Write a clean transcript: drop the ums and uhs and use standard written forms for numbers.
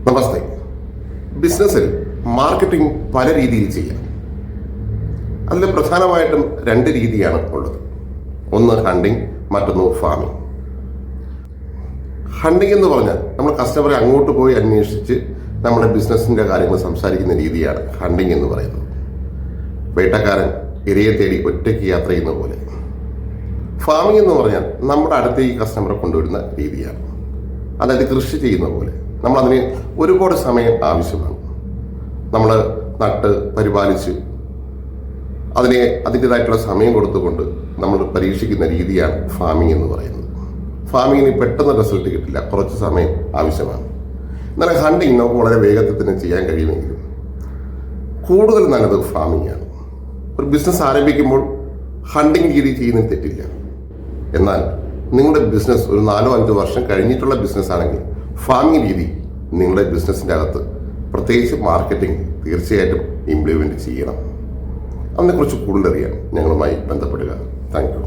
നമസ്തേ. ബിസിനസ്സിൽ മാർക്കറ്റിംഗ് പല രീതിയിൽ ചെയ്യാം. അതിൽ പ്രധാനമായിട്ടും രണ്ട് രീതിയാണ് ഉള്ളത്. ഒന്ന് ഹണ്ടിങ്, മറ്റൊന്ന് ഫാമിംഗ്. ഹണ്ടിങ് എന്ന് പറഞ്ഞാൽ നമ്മൾ കസ്റ്റമറെ അങ്ങോട്ട് പോയി അന്വേഷിച്ച് നമ്മുടെ ബിസിനസ്സിൻ്റെ കാര്യങ്ങൾ സംസാരിക്കുന്ന രീതിയാണ് ഹണ്ടിങ് എന്ന് പറയുന്നത്. വേട്ടക്കാരൻ ഇരയെ തേടി ഒറ്റയ്ക്ക് യാത്ര ചെയ്യുന്ന പോലെ. ഫാമിംഗ് എന്ന് പറഞ്ഞാൽ നമ്മുടെ അടുത്തേക്ക് കസ്റ്റമറെ കൊണ്ടുവരുന്ന രീതിയാണ്. അതായത് കൃഷി ചെയ്യുന്ന പോലെ. നമ്മളതിന് ഒരുപാട് സമയം ആവശ്യമാണ്. നമ്മൾ നട്ട് പരിപാലിച്ച് അതിനെ അതിൻ്റെതായിട്ടുള്ള സമയം കൊടുത്തുകൊണ്ട് നമ്മൾ പരീക്ഷിക്കുന്ന രീതിയാണ് ഫാമിംഗ് എന്ന് പറയുന്നത്. ഫാമിങ്ങിന് പെട്ടെന്ന് റിസൾട്ട് കിട്ടില്ല, കുറച്ച് സമയം ആവശ്യമാണ്. എന്നാൽ ഹണ്ടിങ് നമുക്ക് വളരെ വേഗത്തിൽ തന്നെ ചെയ്യാൻ കഴിയുമെങ്കിലും കൂടുതൽ നല്ലത് ഫാമിംഗ് ആണ്. ഒരു ബിസിനസ് ആരംഭിക്കുമ്പോൾ ഹണ്ടിങ് രീതി ചെയ്യുന്നതിന് തെറ്റില്ല. എന്നാൽ നിങ്ങളുടെ ബിസിനസ് ഒരു 4-5 വർഷം കഴിഞ്ഞിട്ടുള്ള ബിസിനസ് ആണെങ്കിൽ ഫാമിംഗ് രീതി നിങ്ങളുടെ ബിസിനസ്സിൻ്റെ അകത്ത് പ്രത്യേകിച്ച് മാർക്കറ്റിംഗ് തീർച്ചയായിട്ടും ഇംപ്ലിമെൻറ്റ് ചെയ്യണം. അതിനെക്കുറിച്ച് കൂടുതലറിയാൻ ഞങ്ങളുമായി ബന്ധപ്പെടുക. Thank you.